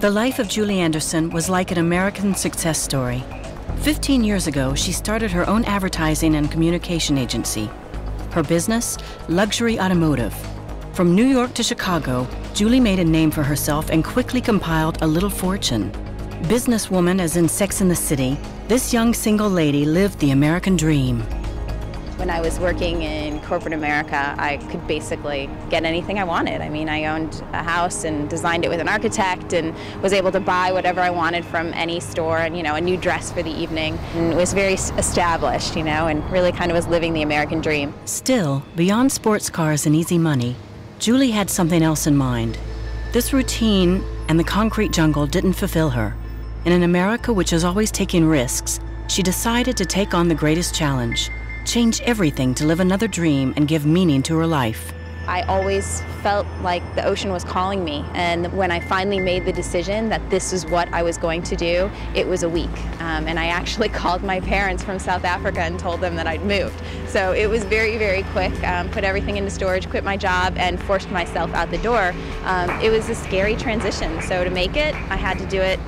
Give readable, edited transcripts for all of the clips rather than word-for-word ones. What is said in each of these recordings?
The life of Julie Anderson was like an American success story. 15 years ago, she started her own advertising and communication agency. Her business, luxury automotive. From New York to Chicago, Julie made a name for herself and quickly compiled a little fortune. Businesswoman as in Sex and the City, this young single lady lived the American dream. When I was working in corporate America, I could basically get anything I wanted. I mean, I owned a house and designed it with an architect and was able to buy whatever I wanted from any store and, a new dress for the evening. And it was very established, and really kind of was living the American dream. Still, beyond sports cars and easy money, Julie had something else in mind. This routine and the concrete jungle didn't fulfill her. In an America which is always taking risks, she decided to take on the greatest challenge. Change everything to live another dream and give meaning to her life. I always felt like the ocean was calling me, and when I finally made the decision that this is what I was going to do, it was a week. And I actually called my parents from South Africa and told them that I'd moved. So it was very, very quick. Put everything into storage, quit my job, and forced myself out the door. It was a scary transition, so to make it, I had to do it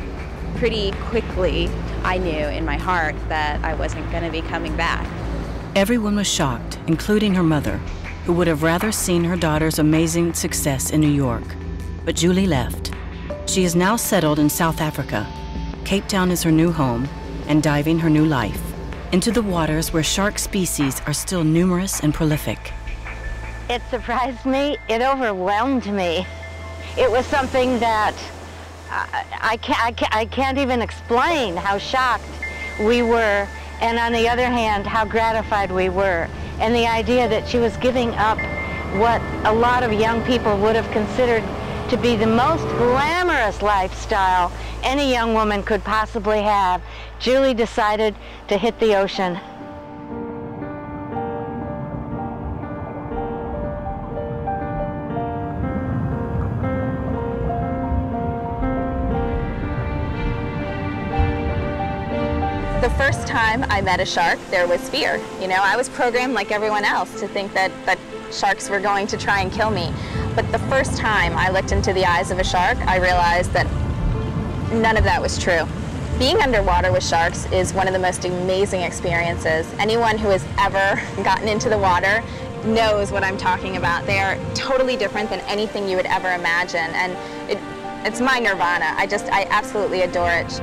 pretty quickly. I knew in my heart that I wasn't going to be coming back. Everyone was shocked, including her mother, who would have rather seen her daughter's amazing success in New York. But Julie left. She is now settled in South Africa. Cape Town is her new home, and diving her new life into the waters where shark species are still numerous and prolific. It surprised me. It overwhelmed me. It was something that I can't even explain how shocked we were. And on the other hand, how gratified we were. And the idea that she was giving up what a lot of young people would have considered to be the most glamorous lifestyle any young woman could possibly have. Julie decided to hit the ocean. The first time I met a shark, there was fear. I was programmed like everyone else to think that sharks were going to try and kill me. But the first time I looked into the eyes of a shark, I realized that none of that was true. Being underwater with sharks is one of the most amazing experiences. Anyone who has ever gotten into the water knows what I'm talking about. They are totally different than anything you would ever imagine. And it's my nirvana. I absolutely adore it.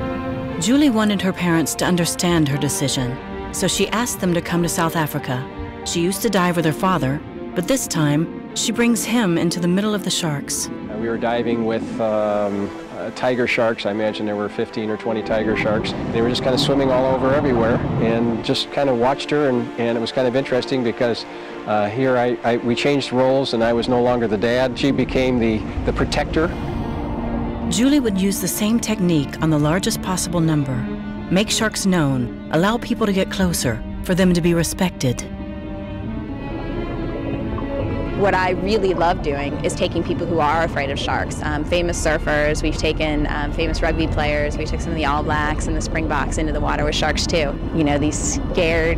Julie wanted her parents to understand her decision, so she asked them to come to South Africa. She used to dive with her father, but this time, she brings him into the middle of the sharks. We were diving with tiger sharks. I imagine there were 15 or 20 tiger sharks. They were just kind of swimming all over everywhere, and just kind of watched her, and it was kind of interesting because here we changed roles, and I was no longer the dad. She became the protector. Julie would use the same technique on the largest possible number. Make sharks known, allow people to get closer, for them to be respected. What I really love doing is taking people who are afraid of sharks. Famous surfers, we've taken famous rugby players, we took some of the All Blacks and the Springboks into the water with sharks too. These scared,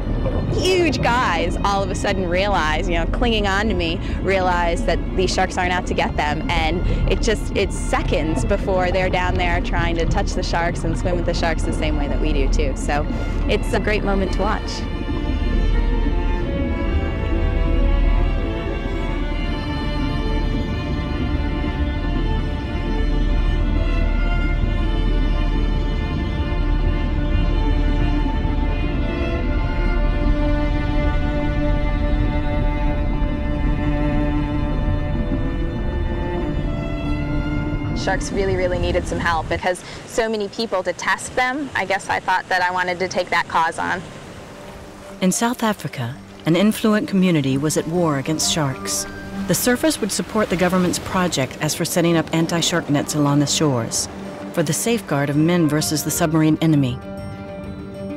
huge guys all of a sudden realize, clinging on to me, realize that these sharks aren't out to get them. And it's seconds before they're down there trying to touch the sharks and swim with the sharks the same way that we do too. So it's a great moment to watch. Sharks really, really needed some help because so many people to test them. I guess I thought that I wanted to take that cause on. In South Africa, an influent community was at war against sharks. The surfers would support the government's project as for setting up anti-shark nets along the shores, for the safeguard of men versus the submarine enemy.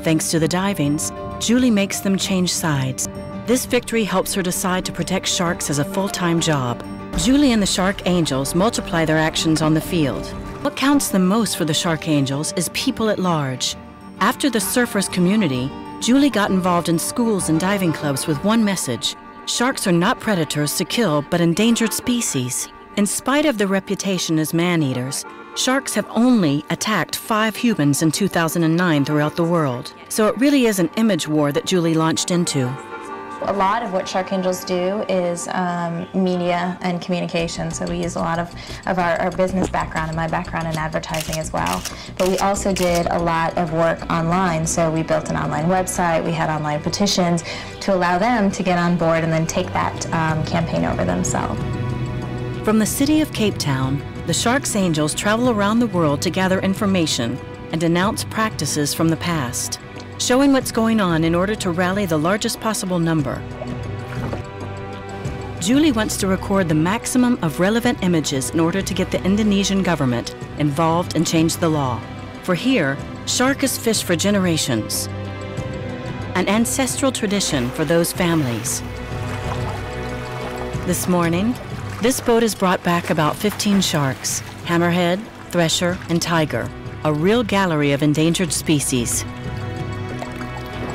Thanks to the divings, Julie makes them change sides. This victory helps her decide to protect sharks as a full-time job. Julie and the Shark Angels multiply their actions on the field. What counts the most for the Shark Angels is people at large. After the surfers' community, Julie got involved in schools and diving clubs with one message: sharks are not predators to kill, but endangered species. In spite of their reputation as man-eaters, Sharks have only attacked 5 humans in 2009 throughout the world, so it really is an image war that Julie launched into. A lot of what Shark Angels do is media and communication, so we use a lot of our business background and my background in advertising as well. But we also did a lot of work online, so we built an online website, we had online petitions to allow them to get on board and then take that campaign over themselves. From the city of Cape Town, the Sharks Angels travel around the world to gather information and denounce practices from the past, showing what's going on in order to rally the largest possible number. Julie wants to record the maximum of relevant images in order to get the Indonesian government involved and change the law. For here, shark is fished for generations, an ancestral tradition for those families. This morning, this boat has brought back about 15 sharks, hammerhead, thresher, and tiger, a real gallery of endangered species.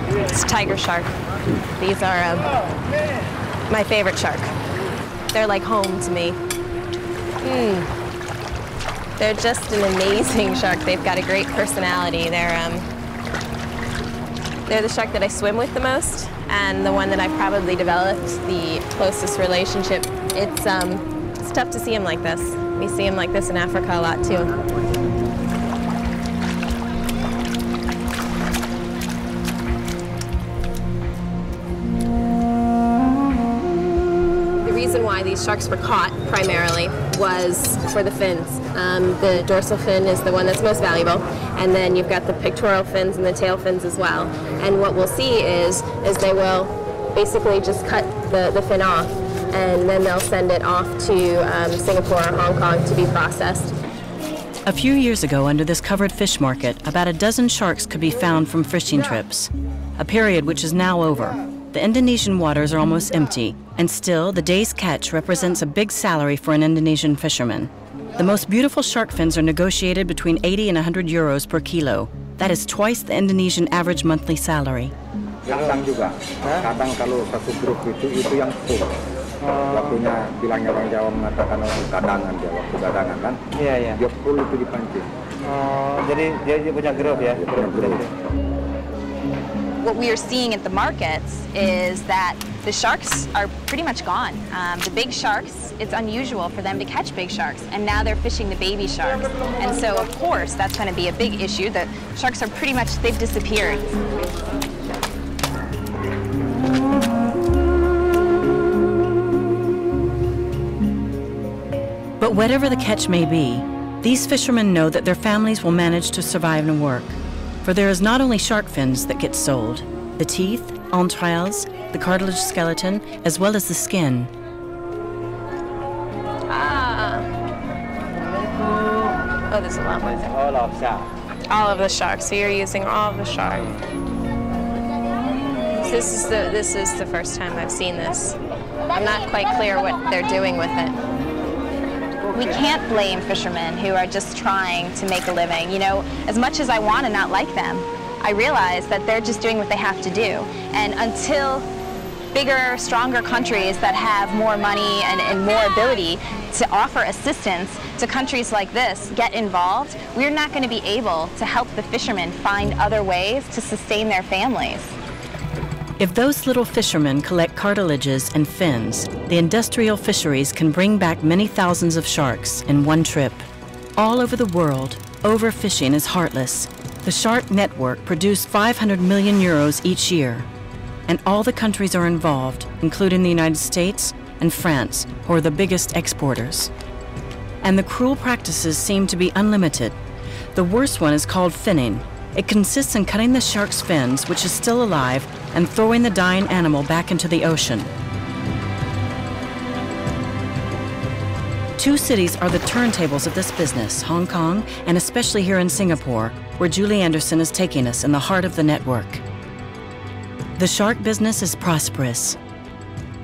It's tiger shark. These are my favorite shark. They're like home to me. They're just an amazing shark. They've got a great personality. They're the shark that I swim with the most, and the one that I've probably developed the closest relationship. It's tough to see them like this. We see them like this in Africa a lot too. The reason why these sharks were caught primarily was for the fins. The dorsal fin is the one that's most valuable, and then you've got the pectoral fins and the tail fins as well. And what we'll see is they will basically just cut the fin off, and then they'll send it off to Singapore or Hong Kong to be processed. A few years ago, under this covered fish market, about a dozen sharks could be found from fishing trips, a period which is now over. The Indonesian waters are almost empty, and still, the day's catch represents a big salary for an Indonesian fisherman. The most beautiful shark fins are negotiated between 80 and 100 euros per kilo. That is twice the Indonesian average monthly salary. Kadang juga, kadang kalau satu grup itu yang full. Waktunya bilangnya orang Jawa mengatakan gadangan dia, waktu gadangan kan? Iya, iya. Dia full itu dipancing. Oh, jadi dia punya grup ya? Dia punya grup. What we are seeing at the markets is that the sharks are pretty much gone. The big sharks, it's unusual for them to catch big sharks, and now they're fishing the baby sharks. And so, of course, that's going to be a big issue. The sharks are pretty much, they've disappeared. But whatever the catch may be, these fishermen know that their families will manage to survive and work. For there is not only shark fins that get sold, the teeth, entrails, the cartilage skeleton, as well as the skin. Oh, there's a lot more there. All of the sharks. So you're using all of the shark. So this is the first time I've seen this. I'm not quite clear what they're doing with it. We can't blame fishermen who are just trying to make a living. You know, as much as I want to not like them, I realize that they're just doing what they have to do. And until bigger, stronger countries that have more money and more ability to offer assistance to countries like this get involved, we're not going to be able to help the fishermen find other ways to sustain their families. If those little fishermen collect cartilages and fins, the industrial fisheries can bring back many thousands of sharks in one trip. All over the world, overfishing is heartless. The Shark Network produced 500 million euros each year. And all the countries are involved, including the United States and France, who are the biggest exporters. And the cruel practices seem to be unlimited. The worst one is called finning. It consists in cutting the shark's fins, which is still alive, and throwing the dying animal back into the ocean. Two cities are the turntables of this business, Hong Kong and especially here in Singapore, where Julie Anderson is taking us in the heart of the network. The shark business is prosperous.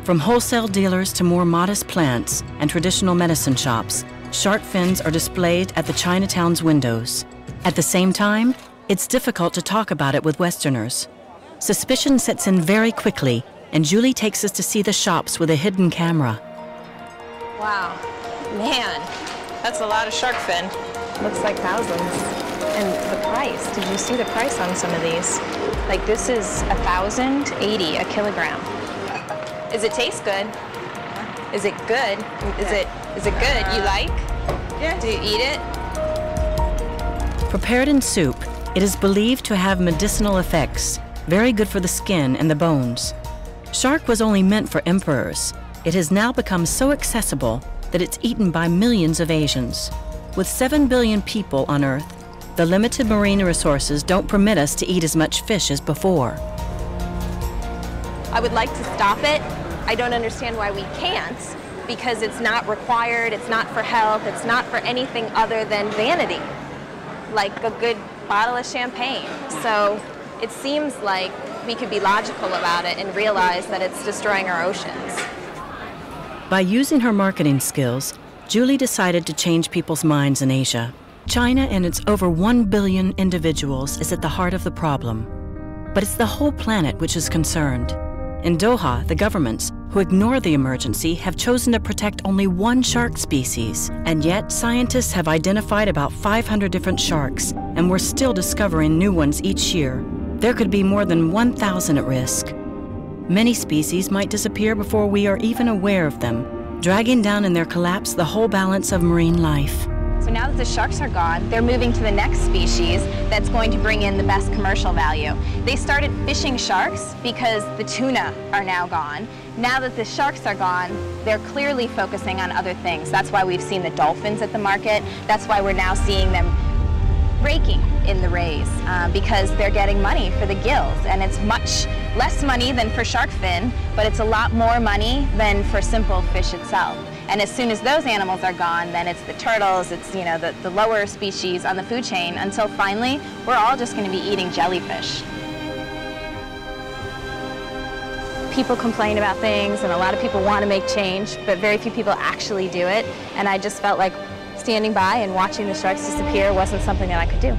From wholesale dealers to more modest plants and traditional medicine shops, shark fins are displayed at the Chinatown's windows. At the same time, it's difficult to talk about it with Westerners. Suspicion sets in very quickly, and Julie takes us to see the shops with a hidden camera. Wow, man, That's a lot of shark fin. Looks like thousands. And the price, did you see the price on some of these? Like this is $1,080 a kilogram. Does it taste good? Is it good? Is it good? You like? Yeah. Do you eat it? Prepared in soup, it is believed to have medicinal effects, very good for the skin and the bones. Shark was only meant for emperors. It has now become so accessible that it's eaten by millions of Asians. With 7 billion people on Earth, the limited marine resources don't permit us to eat as much fish as before. I would like to stop it. I don't understand why we can't, because it's not required, it's not for health, it's not for anything other than vanity, like a good bottle of champagne. So it seems like we could be logical about it and realize that it's destroying our oceans. By using her marketing skills, Julie decided to change people's minds in Asia. China and its over 1 billion individuals is at the heart of the problem. But it's the whole planet which is concerned. In Doha, the governments, who ignore the emergency, have chosen to protect only one shark species. And yet, scientists have identified about 500 different sharks, and we're still discovering new ones each year. There could be more than 1,000 at risk. Many species might disappear before we are even aware of them, dragging down in their collapse the whole balance of marine life. So now that the sharks are gone, they're moving to the next species that's going to bring in the best commercial value. They started fishing sharks because the tuna are now gone. Now that the sharks are gone, they're clearly focusing on other things. That's why we've seen the dolphins at the market. That's why we're now seeing them raking in the rays, because they're getting money for the gills. And it's much less money than for shark fin, but it's a lot more money than for simple fish itself. And as soon as those animals are gone, then it's the turtles, it's the lower species on the food chain, until finally we're all just going to be eating jellyfish. People complain about things, and a lot of people want to make change, but very few people actually do it. And I just felt like standing by and watching the sharks disappear wasn't something that I could do.